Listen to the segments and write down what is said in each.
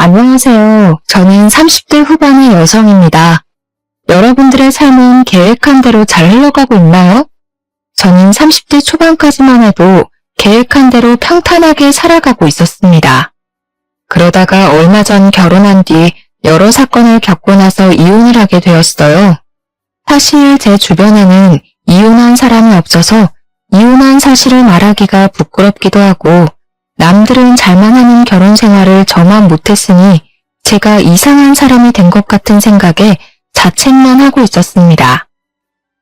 안녕하세요. 저는 30대 후반의 여성입니다. 여러분들의 삶은 계획한 대로 잘 흘러가고 있나요? 저는 30대 초반까지만 해도 계획한 대로 평탄하게 살아가고 있었습니다. 그러다가 얼마 전 결혼한 뒤 여러 사건을 겪고 나서 이혼을 하게 되었어요. 사실 제 주변에는 이혼한 사람이 없어서 이혼한 사실을 말하기가 부끄럽기도 하고 남들은 잘만 하는 결혼 생활을 저만 못했으니 제가 이상한 사람이 된 것 같은 생각에 자책만 하고 있었습니다.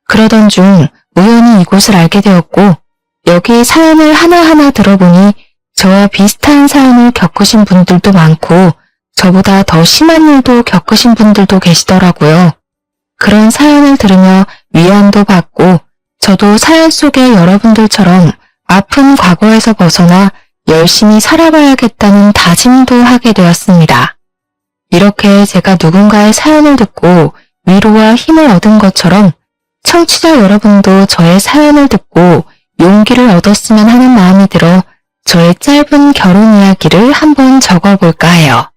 그러던 중 우연히 이곳을 알게 되었고 여기 사연을 하나하나 들어보니 저와 비슷한 사연을 겪으신 분들도 많고 저보다 더 심한 일도 겪으신 분들도 계시더라고요. 그런 사연을 들으며 위안도 받고 저도 사연 속의 여러분들처럼 아픈 과거에서 벗어나 열심히 살아봐야겠다는 다짐도 하게 되었습니다. 이렇게 제가 누군가의 사연을 듣고 위로와 힘을 얻은 것처럼 청취자 여러분도 저의 사연을 듣고 용기를 얻었으면 하는 마음이 들어 저의 짧은 결혼 이야기를 한번 적어볼까 해요.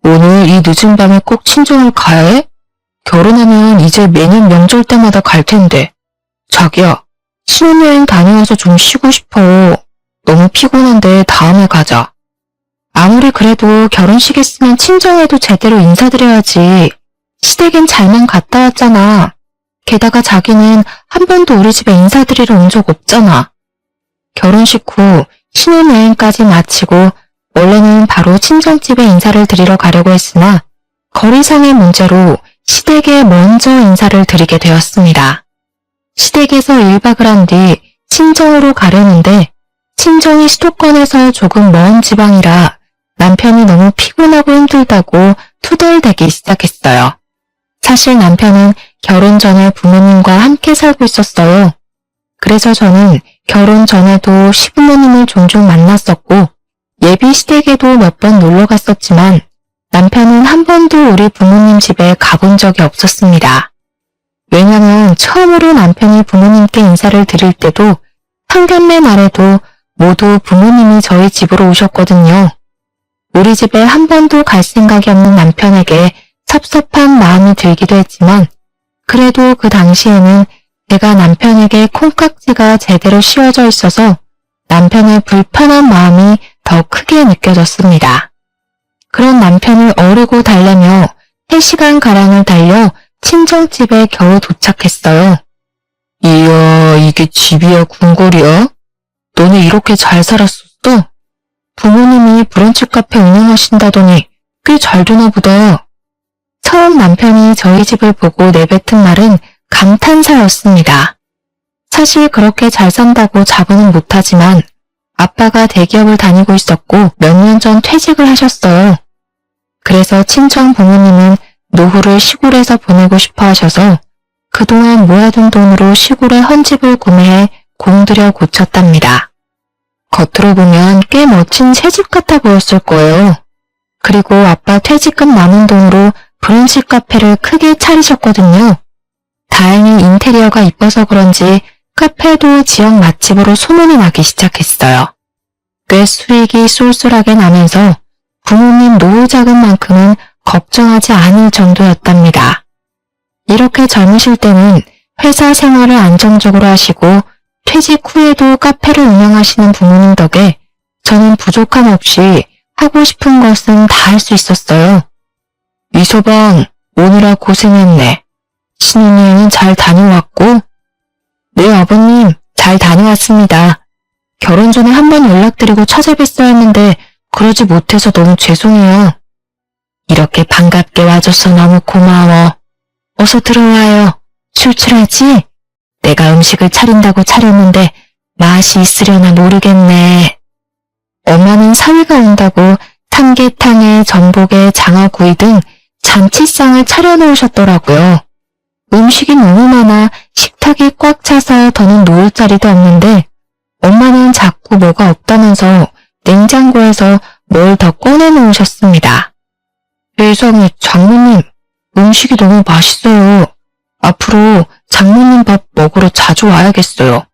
오늘 이 늦은 밤에 꼭 친정을 가야 해? 결혼하면 이제 매년 명절 때마다 갈 텐데. 자기야, 신혼여행 다녀와서 좀 쉬고 싶어. 너무 피곤한데 다음에 가자. 아무리 그래도 결혼식 했으면 친정에도 제대로 인사드려야지. 시댁엔 잘만 갔다 왔잖아. 게다가 자기는 한 번도 우리 집에 인사드리러 온 적 없잖아. 결혼식 후 신혼여행까지 마치고 원래는 바로 친정집에 인사를 드리러 가려고 했으나 거리상의 문제로 시댁에 먼저 인사를 드리게 되었습니다. 시댁에서 1박을 한 뒤 친정으로 가려는데 친정이 수도권에서 조금 먼 지방이라 남편이 너무 피곤하고 힘들다고 투덜대기 시작했어요. 사실 남편은 결혼 전에 부모님과 함께 살고 있었어요. 그래서 저는 결혼 전에도 시부모님을 종종 만났었고 예비 시댁에도 몇 번 놀러 갔었지만 남편은 한 번도 우리 부모님 집에 가본 적이 없었습니다. 왜냐면 처음으로 남편이 부모님께 인사를 드릴 때도 상견례 날에도 모두 부모님이 저희 집으로 오셨거든요. 우리 집에 한 번도 갈 생각이 없는 남편에게 섭섭한 마음이 들기도 했지만 그래도 그 당시에는 제가 남편에게 콩깍지가 제대로 씌워져 있어서 남편의 불편한 마음이 더 크게 느껴졌습니다. 그런 남편을 어르고 달래며 3시간가량을 달려 친정집에 겨우 도착했어요. 이야, 이게 집이야, 궁궐이야? 너네 이렇게 잘 살았었어? 부모님이 브런치 카페 운영하신다더니 꽤 잘 되나 보다. 처음 남편이 저희 집을 보고 내뱉은 말은 감탄사였습니다. 사실 그렇게 잘 산다고 자부는 못하지만 아빠가 대기업을 다니고 있었고 몇 년 전 퇴직을 하셨어요. 그래서 친정 부모님은 노후를 시골에서 보내고 싶어 하셔서 그동안 모아둔 돈으로 시골에 헌집을 구매해 공들여 고쳤답니다. 겉으로 보면 꽤 멋진 새집 같아 보였을 거예요. 그리고 아빠 퇴직금 남은 돈으로 브런치 카페를 크게 차리셨거든요. 다행히 인테리어가 이뻐서 그런지 카페도 지역 맛집으로 소문이 나기 시작했어요. 꽤 수익이 쏠쏠하게 나면서 부모님 노후 자금만큼은 걱정하지 않을 정도였답니다. 이렇게 젊으실 때는 회사 생활을 안정적으로 하시고 퇴직 후에도 카페를 운영하시는 부모님 덕에 저는 부족함 없이 하고 싶은 것은 다 할 수 있었어요. 이서방, 오느라 고생했네. 신혼여행은 잘 다녀왔고? 네, 아버님, 잘 다녀왔습니다. 결혼 전에 한 번 연락드리고 찾아뵀어야 했는데 그러지 못해서 너무 죄송해요. 이렇게 반갑게 와줘서 너무 고마워. 어서 들어와요. 출출하지? 내가 음식을 차린다고 차렸는데 맛이 있으려나 모르겠네. 엄마는 사위가 온다고 삼계탕에 전복에 장어구이 등 잔치상을 차려놓으셨더라고요. 음식이 너무 많아 식탁이 꽉 차서 더는 놓을 자리도 없는데 엄마는 자꾸 뭐가 없다면서 냉장고에서 뭘 더 꺼내놓으셨습니다. 세상에, 장모님, 음식이 너무 맛있어요. 앞으로 장모님 밥 먹으러 자주 와야겠어요.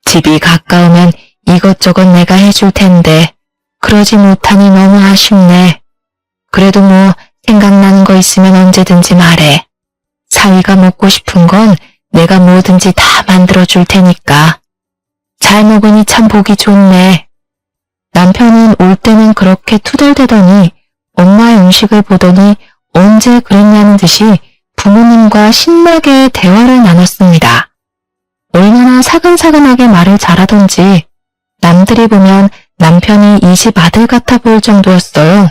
집이 가까우면 이것저것 내가 해줄 텐데 그러지 못하니 너무 아쉽네. 그래도 뭐 생각나는 거 있으면 언제든지 말해. 사위가 먹고 싶은 건 내가 뭐든지 다 만들어줄 테니까. 잘 먹으니 참 보기 좋네. 남편은 올 때는 그렇게 투덜대더니 엄마의 음식을 보더니 언제 그랬냐는 듯이 부모님과 신나게 대화를 나눴습니다. 얼마나 사근사근하게 말을 잘하던지 남들이 보면 남편이 이 집 아들 같아 보일 정도였어요.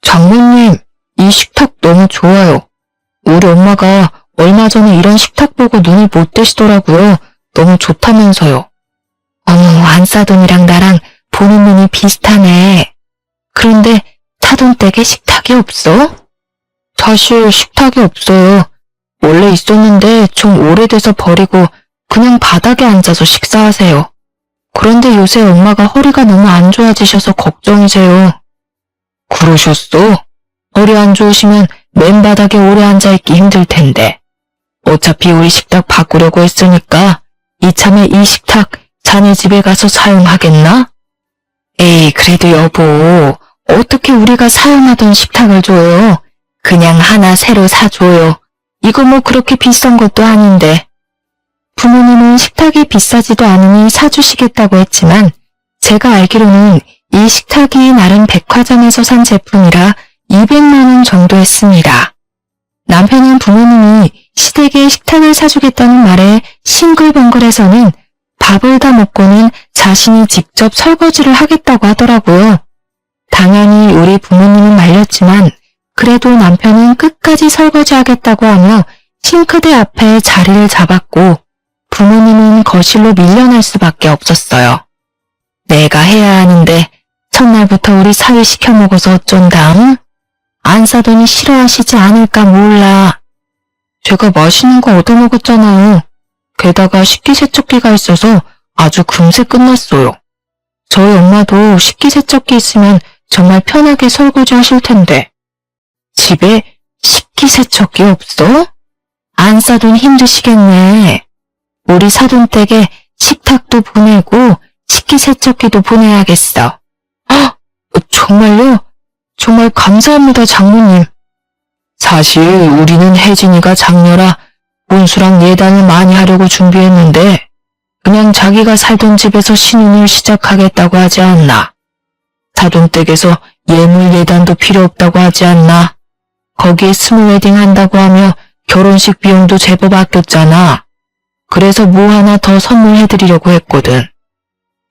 장모님, 이 식탁 너무 좋아요. 우리 엄마가 얼마 전에 이런 식탁 보고 눈이 못 뜨시더라고요. 너무 좋다면서요. 어머, 안사돈이랑 나랑 보는 눈이 비슷하네. 그런데 사돈댁에 식탁이 없어? 사실 식탁이 없어요. 원래 있었는데 좀 오래돼서 버리고 그냥 바닥에 앉아서 식사하세요. 그런데 요새 엄마가 허리가 너무 안 좋아지셔서 걱정이세요. 그러셨어? 허리 안 좋으시면 맨바닥에 오래 앉아있기 힘들 텐데. 어차피 우리 식탁 바꾸려고 했으니까 이참에 이 식탁 자네 집에 가서 사용하겠나? 에이, 그래도 여보, 어떻게 우리가 사용하던 식탁을 줘요? 그냥 하나 새로 사줘요. 이거 뭐 그렇게 비싼 것도 아닌데. 부모님은 식탁이 비싸지도 않으니 사주시겠다고 했지만 제가 알기로는 이 식탁이 나름 백화점에서 산 제품이라 200만 원 정도 했습니다. 남편은 부모님이 시댁에 식탁을 사주겠다는 말에 싱글벙글해서는 밥을 다 먹고는 자신이 직접 설거지를 하겠다고 하더라고요. 당연히 우리 부모님은 말렸지만 그래도 남편은 끝까지 설거지하겠다고 하며 싱크대 앞에 자리를 잡았고 부모님은 거실로 밀려날 수밖에 없었어요. 내가 해야 하는데 첫날부터 우리 사위 시켜 먹어서 어쩐다, 응? 안 사더니 싫어하시지 않을까 몰라. 제가 맛있는 거 얻어먹었잖아요. 게다가 식기세척기가 있어서 아주 금세 끝났어요. 저희 엄마도 식기세척기 있으면 정말 편하게 설거지 하실 텐데. 집에 식기세척기 없어? 안 사돈 힘드시겠네. 우리 사돈댁에 식탁도 보내고 식기세척기도 보내야겠어. 헉! 정말요? 정말 감사합니다, 장모님. 사실 우리는 혜진이가 장녀라 혼수랑 예단을 많이 하려고 준비했는데 그냥 자기가 살던 집에서 신혼을 시작하겠다고 하지 않나. 사돈댁에서 예물 예단도 필요 없다고 하지 않나. 거기에 스몰 웨딩 한다고 하며 결혼식 비용도 제법 아꼈잖아. 그래서 뭐 하나 더 선물해드리려고 했거든.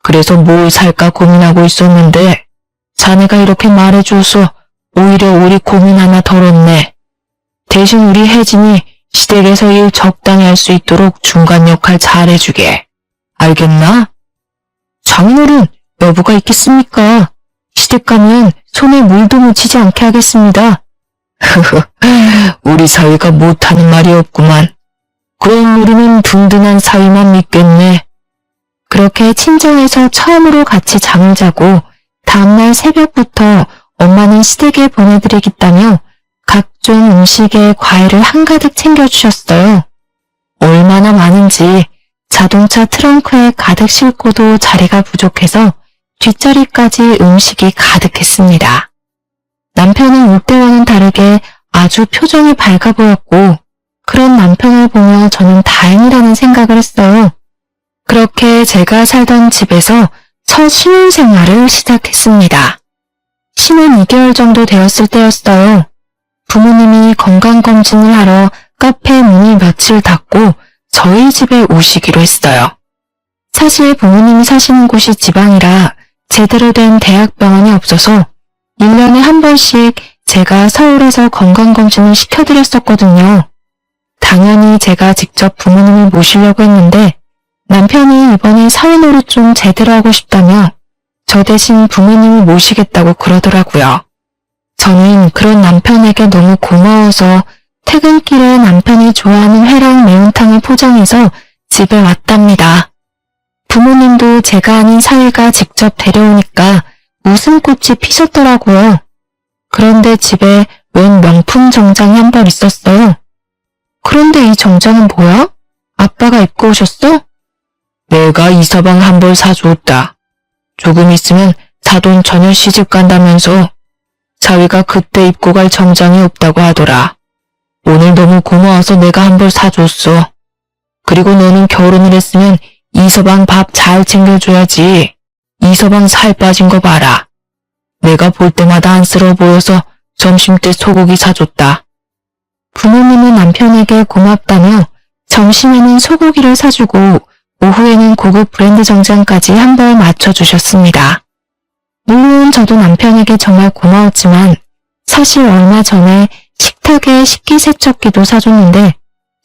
그래서 뭘 살까 고민하고 있었는데 자네가 이렇게 말해줘서 오히려 우리 고민 하나 덜었네. 대신 우리 혜진이 시댁에서 일 적당히 할 수 있도록 중간 역할 잘해주게. 알겠나? 장인어른, 여부가 있겠습니까? 시댁 가면 손에 물도 묻히지 않게 하겠습니다. 우리 사위가 못하는 말이 없구만. 그럼 우리는 든든한 사위만 믿겠네. 그렇게 친정에서 처음으로 같이 잠을 자고 다음날 새벽부터 엄마는 시댁에 보내드리겠다며 각종 음식에 과일을 한가득 챙겨주셨어요. 얼마나 많은지 자동차 트렁크에 가득 싣고도 자리가 부족해서 뒷자리까지 음식이 가득했습니다. 남편은 올 때와는 다르게 아주 표정이 밝아 보였고 그런 남편을 보며 저는 다행이라는 생각을 했어요. 그렇게 제가 살던 집에서 첫 신혼생활을 시작했습니다. 신혼 2개월 정도 되었을 때였어요. 부모님이 건강검진을 하러 카페 문을 며칠 닫고 저희 집에 오시기로 했어요. 사실 부모님이 사시는 곳이 지방이라 제대로 된 대학병원이 없어서 1년에 한 번씩 제가 서울에서 건강검진을 시켜드렸었거든요. 당연히 제가 직접 부모님을 모시려고 했는데 남편이 이번에 사회노릇 좀 제대로 하고 싶다며 저 대신 부모님을 모시겠다고 그러더라고요. 저는 그런 남편에게 너무 고마워서 퇴근길에 남편이 좋아하는 회랑 매운탕을 포장해서 집에 왔답니다. 부모님도 제가 아닌 사위가 직접 데려오니까 웃음꽃이 피셨더라고요. 그런데 집에 웬 명품 정장이 한 벌 있었어요. 그런데 이 정장은 뭐야? 아빠가 입고 오셨어? 내가 이서방 한 벌 사줬다. 조금 있으면 사돈 전혀 시집 간다면서. 사위가 그때 입고 갈 정장이 없다고 하더라. 오늘 너무 고마워서 내가 한 벌 사줬어. 그리고 너는 결혼을 했으면 이서방 밥 잘 챙겨줘야지. 이서방 살 빠진 거 봐라. 내가 볼 때마다 안쓰러워 보여서 점심때 소고기 사줬다. 부모님은 남편에게 고맙다며 점심에는 소고기를 사주고 오후에는 고급 브랜드 정장까지 한 벌 맞춰주셨습니다. 물론 저도 남편에게 정말 고마웠지만 사실 얼마 전에 식탁에 식기세척기도 사줬는데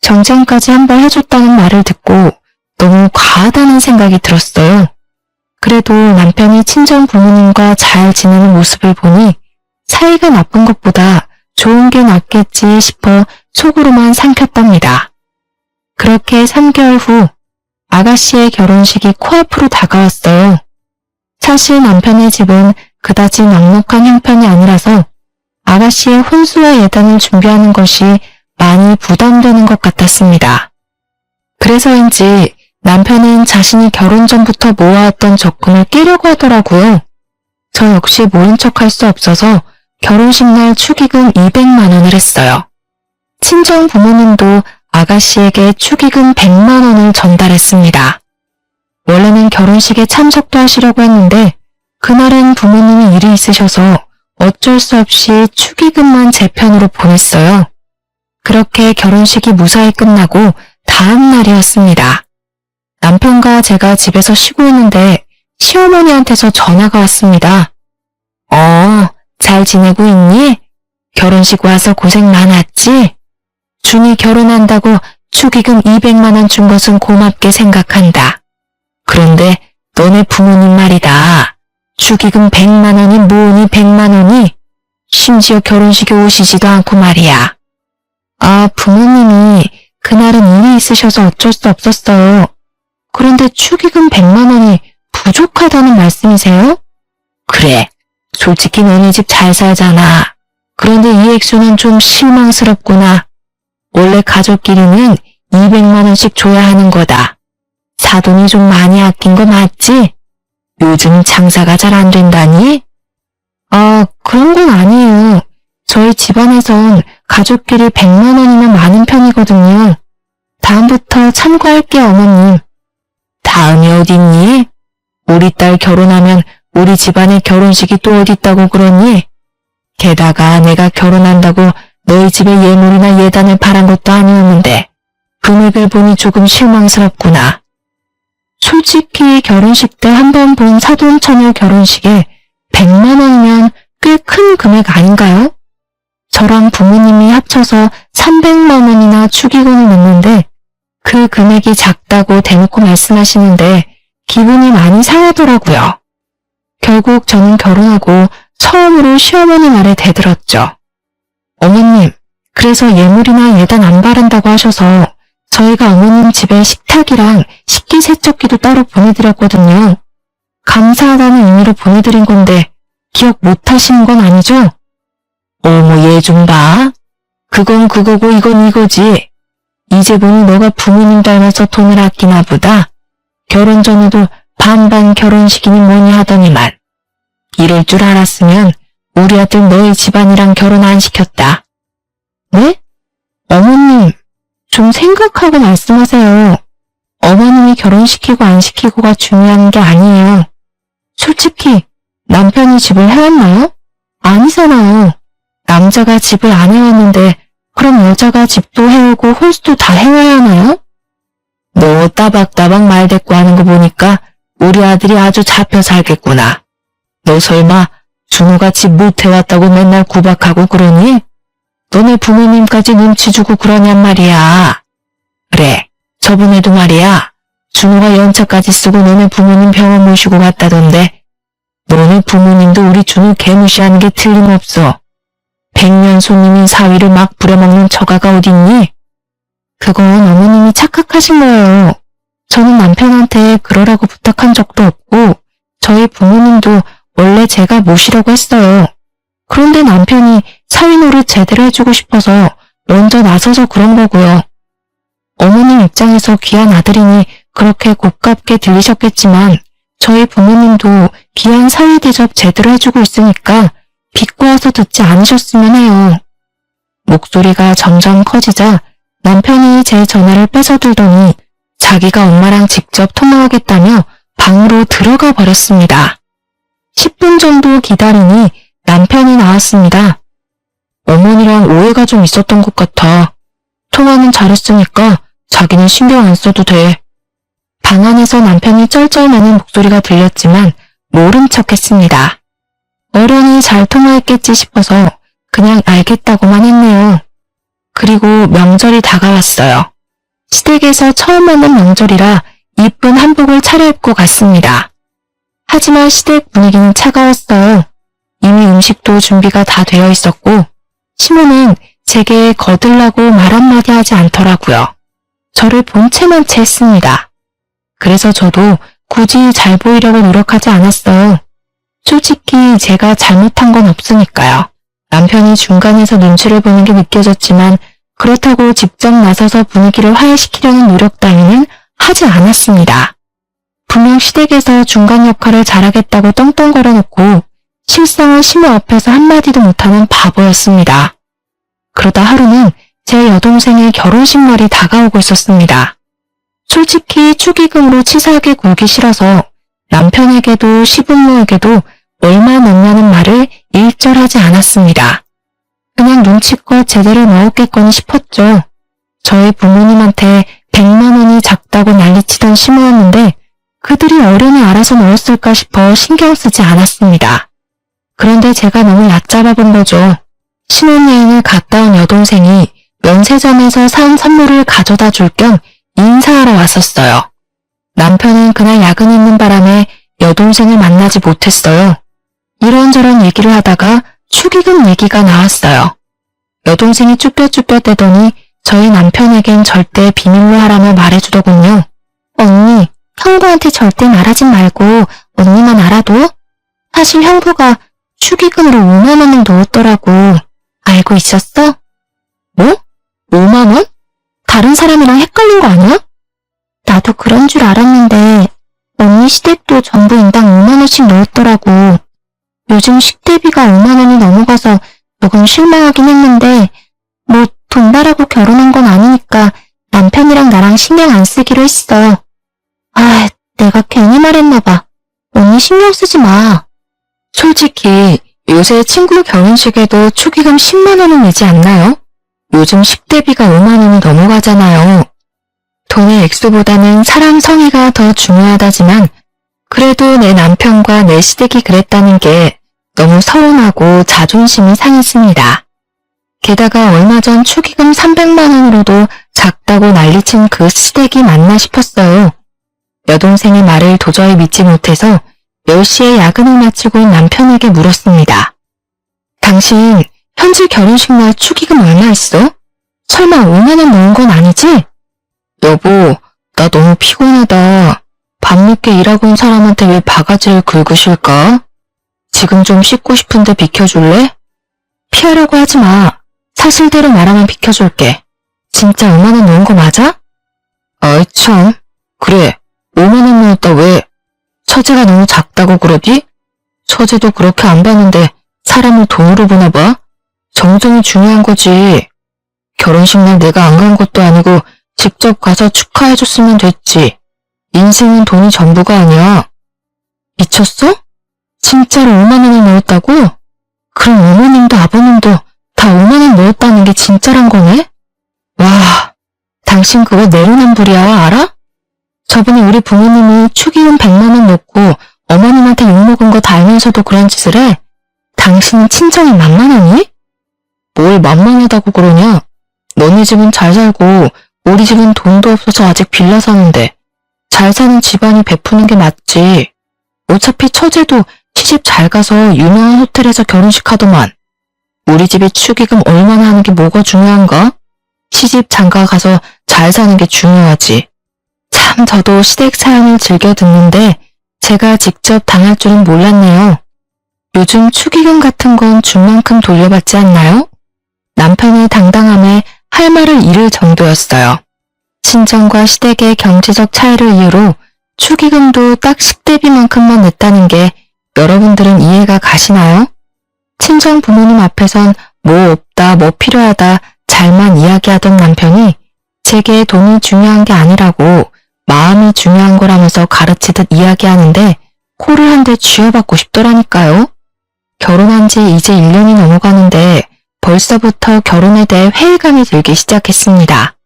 정장까지 한 벌 해줬다는 말을 듣고 너무 과하다는 생각이 들었어요. 그래도 남편이 친정 부모님과 잘 지내는 모습을 보니 사이가 나쁜 것보다 좋은 게 낫겠지 싶어 속으로만 삼켰답니다. 그렇게 3개월 후 아가씨의 결혼식이 코앞으로 다가왔어요. 사실 남편의 집은 그다지 넉넉한 형편이 아니라서 아가씨의 혼수와 예단을 준비하는 것이 많이 부담되는 것 같았습니다. 그래서인지 남편은 자신이 결혼 전부터 모아왔던 적금을 깨려고 하더라고요. 저 역시 모른 척할 수 없어서 결혼식 날 축의금 200만 원을 했어요. 친정 부모님도 아가씨에게 축의금 100만 원을 전달했습니다. 원래는 결혼식에 참석도 하시려고 했는데 그날은 부모님이 일이 있으셔서 어쩔 수 없이 축의금만 제 편으로 보냈어요. 그렇게 결혼식이 무사히 끝나고 다음 날이었습니다. 남편과 제가 집에서 쉬고 있는데 시어머니한테서 전화가 왔습니다. 잘 지내고 있니? 결혼식 와서 고생 많았지? 준이 결혼한다고 축의금 200만 원 준 것은 고맙게 생각한다. 그런데 너네 부모님 말이다. 축의금 100만 원이 뭐니 100만 원이? 심지어 결혼식에 오시지도 않고 말이야. 부모님이 그날은 일이 있으셔서 어쩔 수 없었어요. 그런데 축의금 100만 원이 부족하다는 말씀이세요? 그래, 솔직히 너네 집 잘 살잖아. 그런데 이 액수는 좀 실망스럽구나. 원래 가족끼리는 200만 원씩 줘야 하는 거다. 사돈이 좀 많이 아낀 거 맞지? 요즘 장사가 잘 안 된다니? 그런 건 아니에요. 저희 집안에선 가족끼리 100만 원이면 많은 편이거든요. 다음부터 참고할게요, 어머님. 다음이 어딨니? 우리 딸 결혼하면 우리 집안에 결혼식이 또 어딨다고 그러니? 게다가 내가 결혼한다고 너희 집에 예물이나 예단을 바란 것도 아니었는데 금액을 보니 조금 실망스럽구나. 솔직히 결혼식 때 한 번 본 사돈 처녀 결혼식에 100만 원이면 꽤 큰 금액 아닌가요? 저랑 부모님이 합쳐서 300만 원이나 축의금을 냈는데 그 금액이 작다고 대놓고 말씀하시는데 기분이 많이 상하더라고요. 결국 저는 결혼하고 처음으로 시어머니 말에 대들었죠. 어머님, 그래서 예물이나 예단 안 바른다고 하셔서 저희가 어머님 집에 식탁이랑 식기세척기도 따로 보내드렸거든요. 감사하다는 의미로 보내드린 건데 기억 못 하시는 건 아니죠? 어머, 얘 좀 봐. 그건 그거고 이건 이거지. 이제 보니 너가 부모님 닮아서 돈을 아끼나 보다. 결혼 전에도 반반 결혼식이니 뭐니 하더니만. 이럴 줄 알았으면 우리 아들 너희 집안이랑 결혼 안 시켰다. 네? 어머님, 좀 생각하고 말씀하세요. 어머님이 결혼시키고 안 시키고가 중요한 게 아니에요. 솔직히 남편이 집을 해왔나요? 아니잖아요. 남자가 집을 안 해왔는데 그럼 여자가 집도 해오고 홀수도 다 해와야 하나요? 너 따박따박 말 대꾸 하는 거 보니까 우리 아들이 아주 잡혀 살겠구나. 너 설마 준호가 집 못 해왔다고 맨날 구박하고 그러니? 너네 부모님까지 눈치 주고 그러냔 말이야. 그래, 저번에도 말이야. 준호가 연차까지 쓰고 너네 부모님 병원 모시고 갔다던데 너네 부모님도 우리 준호 개무시하는 게 틀림없어. 100년 손님인 사위를 막 부려먹는 처가가 어딨니? 그건 어머님이 착각하신 거예요. 저는 남편한테 그러라고 부탁한 적도 없고 저희 부모님도 원래 제가 모시려고 했어요. 그런데 남편이 사위 노릇 제대로 해주고 싶어서 먼저 나서서 그런 거고요. 어머님 입장에서 귀한 아들이니 그렇게 고깝게 들리셨겠지만 저희 부모님도 귀한 사위 대접 제대로 해주고 있으니까 비꼬아서 듣지 않으셨으면 해요. 목소리가 점점 커지자 남편이 제 전화를 뺏어들더니 자기가 엄마랑 직접 통화하겠다며 방으로 들어가 버렸습니다. 10분 정도 기다리니 남편이 나왔습니다. 어머니랑 오해가 좀 있었던 것 같아. 통화는 잘했으니까 자기는 신경 안 써도 돼. 방 안에서 남편이 쩔쩔매는 목소리가 들렸지만 모른 척했습니다. 어련히 잘 통화했겠지 싶어서 그냥 알겠다고만 했네요. 그리고 명절이 다가왔어요. 시댁에서 처음 만난 명절이라 이쁜 한복을 차려입고 갔습니다. 하지만 시댁 분위기는 차가웠어요. 이미 음식도 준비가 다 되어 있었고 시모는 제게 거들라고 말 한마디 하지 않더라고요. 저를 본체만 채 했습니다. 그래서 저도 굳이 잘 보이려고 노력하지 않았어요. 솔직히 제가 잘못한 건 없으니까요. 남편이 중간에서 눈치를 보는 게 느껴졌지만 그렇다고 직접 나서서 분위기를 화해시키려는 노력 따위는 하지 않았습니다. 분명 시댁에서 중간 역할을 잘하겠다고 떵떵거려 놓고 실상은 시모 앞에서 한마디도 못하는 바보였습니다. 그러다 하루는 제 여동생의 결혼식 날이 다가오고 있었습니다. 솔직히 축의금으로 치사하게 굴기 싫어서 남편에게도 시부모에게도 얼마 넣냐는 말을 일절하지 않았습니다. 그냥 눈치껏 제대로 넣었겠거니 싶었죠. 저희 부모님한테 100만 원이 작다고 난리치던 시모였는데 그들이 어련히 알아서 넣었을까 싶어 신경 쓰지 않았습니다. 그런데 제가 너무 얕잡아 본 거죠. 신혼여행을 갔다 온 여동생이 면세점에서 산 선물을 가져다 줄 겸 인사하러 왔었어요. 남편은 그날 야근 있는 바람에 여동생을 만나지 못했어요. 이런저런 얘기를 하다가 축의금 얘기가 나왔어요. 여동생이 쭈뼛쭈뼛대더니 저희 남편에겐 절대 비밀로 하라며 말해주더군요. 언니, 형부한테 절대 말하지 말고 언니만 알아도? 사실 형부가 축의금으로 5만 원을 넣었더라고. 알고 있었어? 뭐? 5만 원? 다른 사람이랑 헷갈린 거 아니야? 나도 그런 줄 알았는데 언니 시댁도 전부 인당 5만 원씩 넣었더라고. 요즘 식대비가 5만 원이 넘어가서 조금 실망하긴 했는데 뭐 돈 바라고 결혼한 건 아니니까 남편이랑 나랑 신경 안 쓰기로 했어. 아, 내가 괜히 말했나 봐. 언니 신경 쓰지 마. 솔직히 요새 친구 결혼식에도 축의금 10만 원은 내지 않나요? 요즘 식대비가 5만 원이 넘어가잖아요. 돈의 액수보다는 사람 성의가 더 중요하다지만 그래도 내 남편과 내 시댁이 그랬다는 게 너무 서운하고 자존심이 상했습니다. 게다가 얼마 전 축의금 300만 원으로도 작다고 난리친 그 시댁이 맞나 싶었어요. 여동생의 말을 도저히 믿지 못해서 10시에 야근을 마치고 남편에게 물었습니다. 당신 현지 결혼식 날 축의금 얼마 했어? 설마 5만 원 넣은 건 아니지? 여보, 나 너무 피곤하다. 밤늦게 일하고 온 사람한테 왜 바가지를 긁으실까? 지금 좀 씻고 싶은데 비켜줄래? 피하려고 하지 마. 사실대로 말하면 비켜줄게. 진짜 5만 원 넣은 거 맞아? 아이 참. 그래, 5만 원 넣었다 왜? 처제가 너무 작다고 그러지? 처제도 그렇게 안 봤는데 사람을 돈으로 보나 봐? 정성이 중요한 거지. 결혼식 날 내가 안 간 것도 아니고 직접 가서 축하해줬으면 됐지. 인생은 돈이 전부가 아니야. 미쳤어? 진짜로 5만 원을 넣었다고? 그럼 어머님도 아버님도 다 5만 원 넣었다는 게 진짜란 거네? 와, 당신 그거 내로남불이야, 알아? 저번에 우리 부모님이 축의금 100만 원 넣고 어머님한테 욕먹은 거 다 알면서도 그런 짓을 해? 당신은 친정이 만만하니? 뭘 만만하다고 그러냐? 너네 집은 잘 살고 우리 집은 돈도 없어서 아직 빌려 사는데 잘 사는 집안이 베푸는 게 맞지. 어차피 처제도 시집 잘 가서 유명한 호텔에서 결혼식 하더만. 우리 집이 축의금 얼마나 하는 게 뭐가 중요한가? 시집 장가 가서 잘 사는 게 중요하지. 참 저도 시댁 사연을 즐겨 듣는데 제가 직접 당할 줄은 몰랐네요. 요즘 축의금 같은 건 준 만큼 돌려받지 않나요? 남편의 당당함에 할 말을 잃을 정도였어요. 친정과 시댁의 경제적 차이를 이유로 축의금도 딱 식대비만큼만 냈다는 게 여러분들은 이해가 가시나요? 친정 부모님 앞에선 뭐 없다, 뭐 필요하다, 잘만 이야기하던 남편이 제게 돈이 중요한 게 아니라고 마음이 중요한 거라면서 가르치듯 이야기하는데 코를 한 대 쥐어받고 싶더라니까요. 결혼한 지 이제 1년이 넘어가는데 벌써부터 결혼에 대해 회의감이 들기 시작했습니다.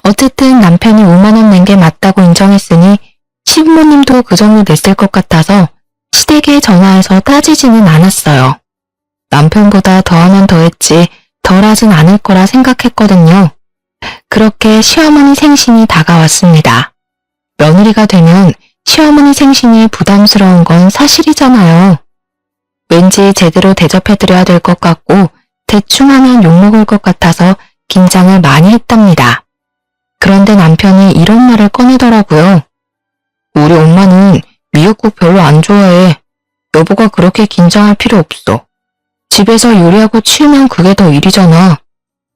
어쨌든 남편이 5만 원 낸 게 맞다고 인정했으니 시부모님도 그 정도 냈을 것 같아서 시댁에 전화해서 따지지는 않았어요. 남편보다 더하면 더했지 덜하진 않을 거라 생각했거든요. 그렇게 시어머니 생신이 다가왔습니다. 며느리가 되면 시어머니 생신이 부담스러운 건 사실이잖아요. 왠지 제대로 대접해드려야 될 것 같고 대충 하면 욕먹을 것 같아서 긴장을 많이 했답니다. 그런데 남편이 이런 말을 꺼내더라고요. 우리 엄마는 미역국 별로 안 좋아해. 여보가 그렇게 긴장할 필요 없어. 집에서 요리하고 치우면 그게 더 일이잖아.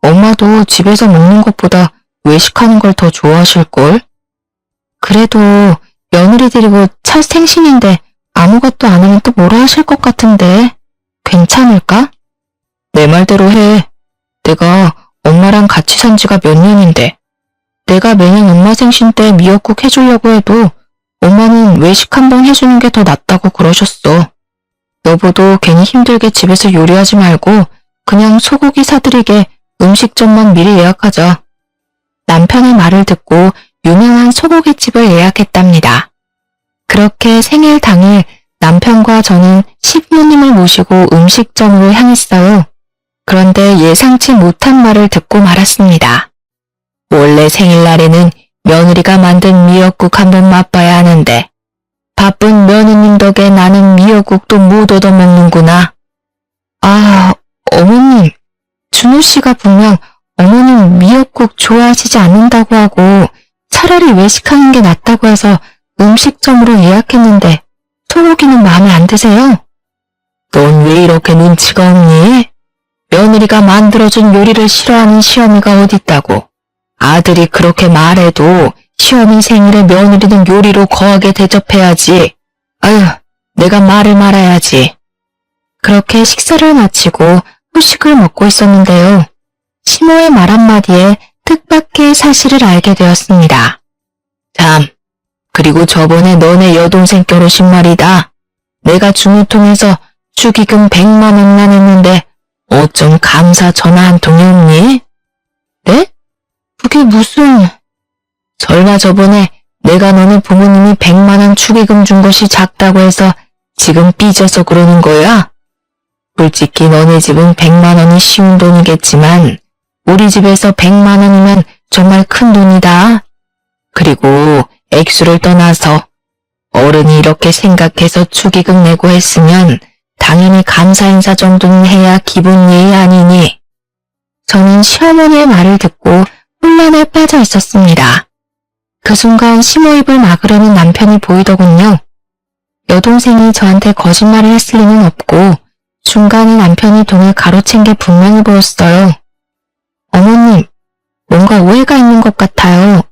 엄마도 집에서 먹는 것보다 외식하는 걸 더 좋아하실걸? 그래도 며느리 데리고 첫 생신인데 아무것도 안 하면 또 뭐라 하실 것 같은데 괜찮을까? 내 말대로 해. 내가 엄마랑 같이 산 지가 몇 년인데 내가 매년 엄마 생신 때 미역국 해주려고 해도 엄마는 외식 한번 해주는 게 더 낫다고 그러셨어. 여보도 괜히 힘들게 집에서 요리하지 말고 그냥 소고기 사드리게 음식점만 미리 예약하자. 남편의 말을 듣고 유명한 소고기집을 예약했답니다. 그렇게 생일 당일 남편과 저는 시부모님을 모시고 음식점으로 향했어요. 그런데 예상치 못한 말을 듣고 말았습니다. 원래 생일날에는 며느리가 만든 미역국 한번 맛봐야 하는데 바쁜 며느님 덕에 나는 미역국도 못 얻어먹는구나. 아, 어머님, 준호 씨가 분명 어머님 미역국 좋아하시지 않는다고 하고 차라리 외식하는 게 낫다고 해서 음식점으로 예약했는데 소고기는 마음에 안 드세요? 넌 왜 이렇게 눈치가 없니? 며느리가 만들어준 요리를 싫어하는 시어미가 어딨다고. 아들이 그렇게 말해도 시어미 생일에 며느리는 요리로 거하게 대접해야지. 아유, 내가 말을 말아야지. 그렇게 식사를 마치고 후식을 먹고 있었는데요. 시모의 말 한마디에 뜻밖의 사실을 알게 되었습니다. 참, 그리고 저번에 너네 여동생 결혼식 말이다. 내가 주무통에서 축의금 100만 원만 했는데 어쩜 감사 전화 한 통이 없니? 네? 그게 무슨... 설마 저번에 내가 너네 부모님이 100만 원 축의금 준 것이 작다고 해서 지금 삐져서 그러는 거야? 솔직히 너네 집은 100만 원이 쉬운 돈이겠지만 우리 집에서 100만 원이면 정말 큰 돈이다. 그리고 액수를 떠나서 어른이 이렇게 생각해서 축의금 내고 했으면 당연히 감사 인사 정도는 해야 기본 예의 아니니. 저는 시어머니의 말을 듣고 혼란에 빠져 있었습니다. 그 순간 시모 입을 막으려는 남편이 보이더군요. 여동생이 저한테 거짓말을 했을 리는 없고 중간에 남편이 돈을 가로챈 게 분명히 보였어요. 어머님, 뭔가 오해가 있는 것 같아요.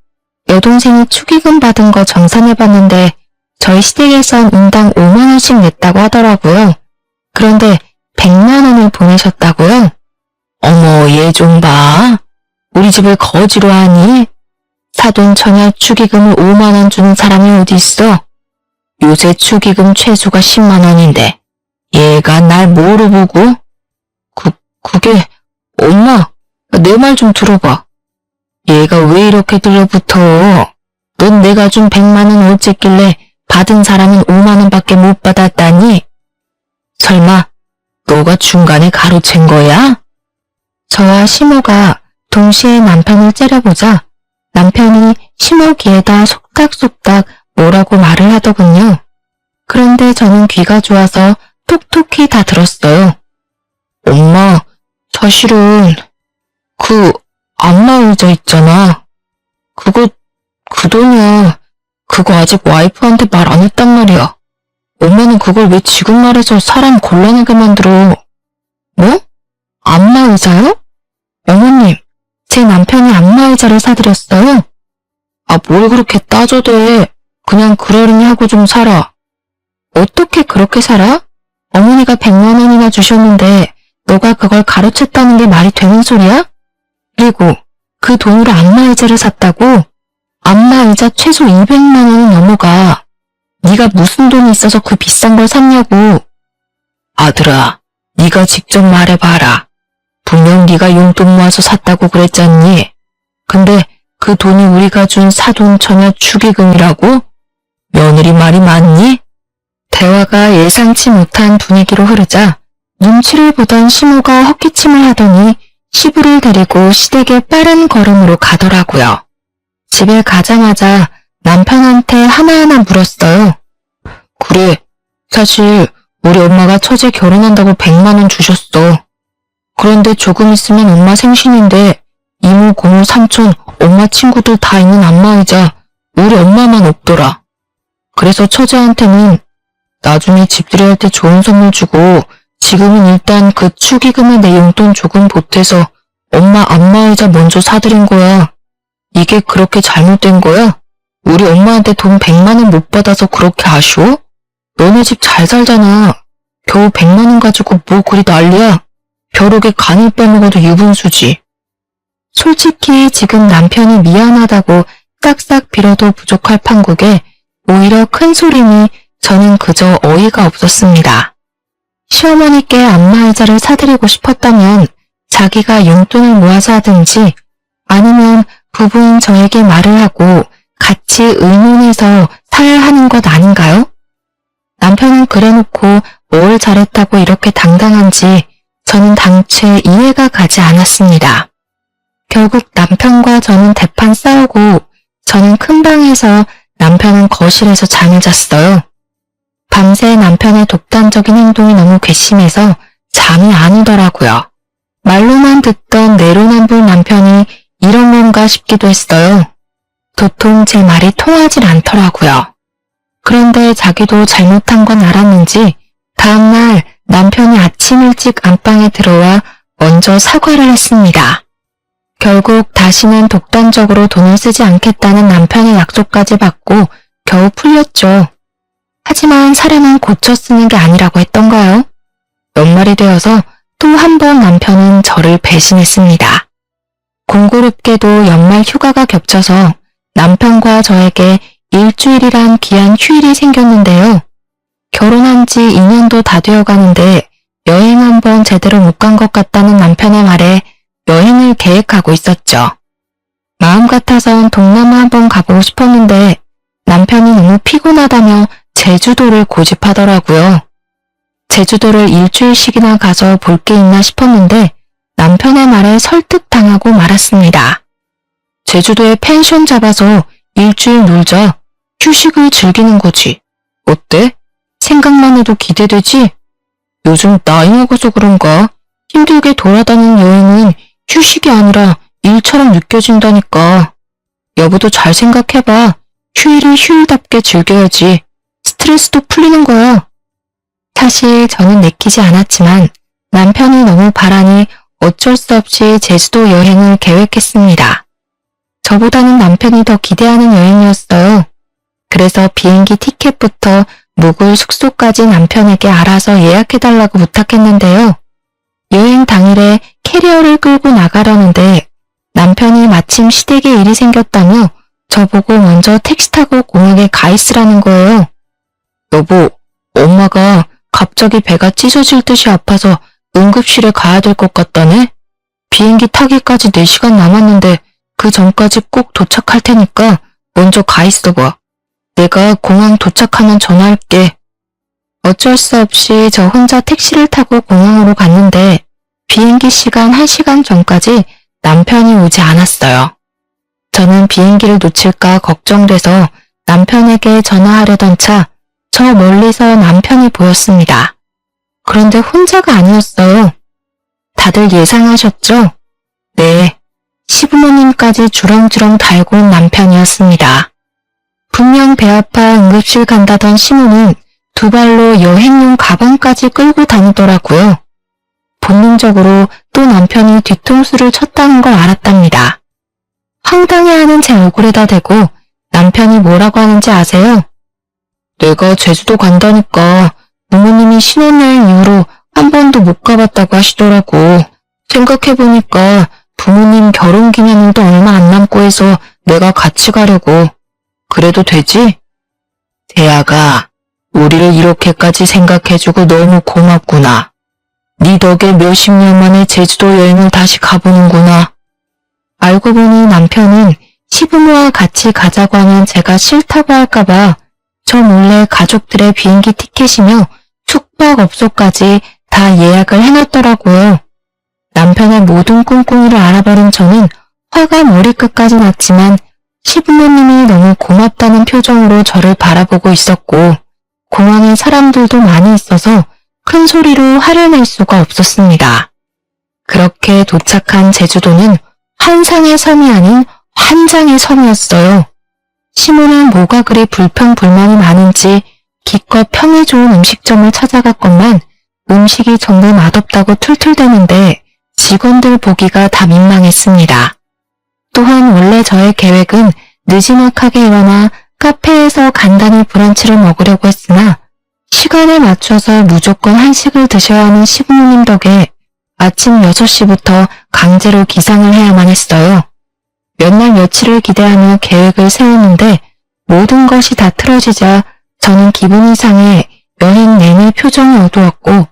여동생이 축의금 받은 거 정산해봤는데 저희 시댁에선 인당 5만 원씩 냈다고 하더라고요. 그런데 100만 원을 보내셨다고요? 어머, 얘 좀 봐. 우리 집을 거지로 하니? 사돈 처녀 축의금을 5만 원 주는 사람이 어디 있어? 요새 축의금 최소가 10만 원인데 얘가 날 뭐로 보고? 그게 엄마, 내 말 좀 들어봐. 얘가 왜 이렇게 들러붙어? 넌 내가 준 100만 원 어쨌길래 받은 사람은 5만 원밖에 못 받았다니? 설마 너가 중간에 가로챈 거야? 저와 시모가 동시에 남편을 째려보자 남편이 시모 귀에다 속닥속닥 뭐라고 말을 하더군요. 그런데 저는 귀가 좋아서 톡톡히 다 들었어요. 엄마, 사실은 그 안마 의자 있잖아. 그거 그 돈이야. 그거 아직 와이프한테 말 안 했단 말이야. 엄마는 그걸 왜 지금 말해서 사람 곤란하게 만들어. 뭐? 안마 의자요? 어머님, 제 남편이 안마 의자를 사드렸어요. 아, 뭘 그렇게 따져대. 그냥 그러려니 하고 좀 살아. 어떻게 그렇게 살아? 어머니가 100만 원이나 주셨는데 너가 그걸 가로챘다는 게 말이 되는 소리야? 그리고 그 돈으로 안마의자를 샀다고? 안마의자 최소 200만 원은 넘어가. 네가 무슨 돈이 있어서 그 비싼 걸 샀냐고. 아들아, 네가 직접 말해봐라. 분명 네가 용돈 모아서 샀다고 그랬잖니. 근데 그 돈이 우리가 준 사돈처녀 축의금이라고? 며느리 말이 맞니? 대화가 예상치 못한 분위기로 흐르자 눈치를 보던 시모가 헛기침을 하더니 시부를 데리고 시댁에 빠른 걸음으로 가더라고요. 집에 가자마자 남편한테 하나하나 물었어요. 그래, 사실 우리 엄마가 처제 결혼한다고 100만 원 주셨어. 그런데 조금 있으면 엄마 생신인데 이모, 고모, 삼촌, 엄마 친구들 다 있는 안마의자 우리 엄마만 없더라. 그래서 처제한테는 나중에 집들이 할 때 좋은 선물 주고 지금은 일단 그 축의금에 내 용돈 조금 보태서 엄마 안마의자 먼저 사드린 거야. 이게 그렇게 잘못된 거야? 우리 엄마한테 돈 100만 원 못 받아서 그렇게 아쉬워? 너네 집 잘 살잖아. 겨우 100만 원 가지고 뭐 그리 난리야. 벼룩에 간을 빼먹어도 유분수지. 솔직히 지금 남편이 미안하다고 싹싹 빌어도 부족할 판국에 오히려 큰 소리니 저는 그저 어이가 없었습니다. 시어머니께 안마의자를 사드리고 싶었다면 자기가 용돈을 모아서 하든지 아니면 부부인 저에게 말을 하고 같이 의논해서 사야 하는 것 아닌가요? 남편은 그래놓고 뭘 잘했다고 이렇게 당당한지 저는 당최 이해가 가지 않았습니다. 결국 남편과 저는 대판 싸우고 저는 큰 방에서 남편은 거실에서 잠을 잤어요. 밤새 남편의 독단적인 행동이 너무 괘씸해서 잠이 안 오더라고요. 말로만 듣던 내로남불 남편이 이런 건가 싶기도 했어요. 도통 제 말이 통하질 않더라고요. 그런데 자기도 잘못한 건 알았는지 다음날 남편이 아침 일찍 안방에 들어와 먼저 사과를 했습니다. 결국 다시는 독단적으로 돈을 쓰지 않겠다는 남편의 약속까지 받고 겨우 풀렸죠. 하지만 사람은 고쳐 쓰는 게 아니라고 했던가요? 연말이 되어서 또 한 번 남편은 저를 배신했습니다. 공교롭게도 연말 휴가가 겹쳐서 남편과 저에게 일주일이란 귀한 휴일이 생겼는데요. 결혼한 지 2년도 다 되어 가는데 여행 한 번 제대로 못 간 것 같다는 남편의 말에 여행을 계획하고 있었죠. 마음 같아선 동남아 한번 가보고 싶었는데 남편이 너무 피곤하다며 제주도를 고집하더라고요. 제주도를 일주일씩이나 가서 볼 게 있나 싶었는데 남편의 말에 설득당하고 말았습니다. 제주도에 펜션 잡아서 일주일 놀자. 휴식을 즐기는 거지. 어때? 생각만 해도 기대되지? 요즘 나이 먹어서 그런가 힘들게 돌아다니는 여행은 휴식이 아니라 일처럼 느껴진다니까. 여보도 잘 생각해봐. 휴일을 휴일답게 즐겨야지. 스트레스도 풀리는 거야. 사실 저는 내키지 않았지만 남편이 너무 바라니 어쩔 수 없이 제주도 여행을 계획했습니다. 저보다는 남편이 더 기대하는 여행이었어요. 그래서 비행기 티켓부터 묵을 숙소까지 남편에게 알아서 예약해달라고 부탁했는데요. 여행 당일에 캐리어를 끌고 나가려는데 남편이 마침 시댁에 일이 생겼다며 저보고 먼저 택시 타고 공항에 가 있으라는 거예요. 여보, 엄마가 갑자기 배가 찢어질 듯이 아파서 응급실에 가야 될 것 같다네? 비행기 타기까지 4시간 남았는데 그 전까지 꼭 도착할 테니까 먼저 가 있어봐. 내가 공항 도착하면 전화할게. 어쩔 수 없이 저 혼자 택시를 타고 공항으로 갔는데 비행기 시간 1시간 전까지 남편이 오지 않았어요. 저는 비행기를 놓칠까 걱정돼서 남편에게 전화하려던 차, 저 멀리서 남편이 보였습니다. 그런데 혼자가 아니었어요. 다들 예상하셨죠? 네, 시부모님까지 주렁주렁 달고 온 남편이었습니다. 분명 배 아파 응급실 간다던 시모는 두 발로 여행용 가방까지 끌고 다니더라고요. 본능적으로 또 남편이 뒤통수를 쳤다는 걸 알았답니다. 황당해하는 제 얼굴에다 대고 남편이 뭐라고 하는지 아세요? 내가 제주도 간다니까 부모님이 신혼여행 이후로 한 번도 못 가봤다고 하시더라고. 생각해보니까 부모님 결혼기념일도 얼마 안 남고 해서 내가 같이 가려고. 그래도 되지? 대아가, 우리를 이렇게까지 생각해주고 너무 고맙구나. 네 덕에 몇십 년 만에 제주도 여행을 다시 가보는구나. 알고 보니 남편은 시부모와 같이 가자고 하면 제가 싫다고 할까봐 저 몰래 가족들의 비행기 티켓이며 숙박업소까지 다 예약을 해놨더라고요. 남편의 모든 꿍꿍이를 알아버린 저는 화가 머리끝까지 났지만 시부모님이 너무 고맙다는 표정으로 저를 바라보고 있었고 공항에 사람들도 많이 있어서 큰 소리로 화를 낼 수가 없었습니다. 그렇게 도착한 제주도는 한상의 섬이 아닌 한장의 섬이었어요. 시모는 뭐가 그리 불평불만이 많은지 기껏 평이 좋은 음식점을 찾아갔건만 음식이 정말 맛없다고 툴툴대는데 직원들 보기가 다 민망했습니다. 또한 원래 저의 계획은 느지막하게 일어나 카페에서 간단히 브런치를 먹으려고 했으나 시간에 맞춰서 무조건 한식을 드셔야 하는 시부모님 덕에 아침 6시부터 강제로 기상을 해야만 했어요. 몇 날 며칠을 기대하며 계획을 세웠는데 모든 것이 다 틀어지자 저는 기분이 상해 여행 내내 표정이 어두웠고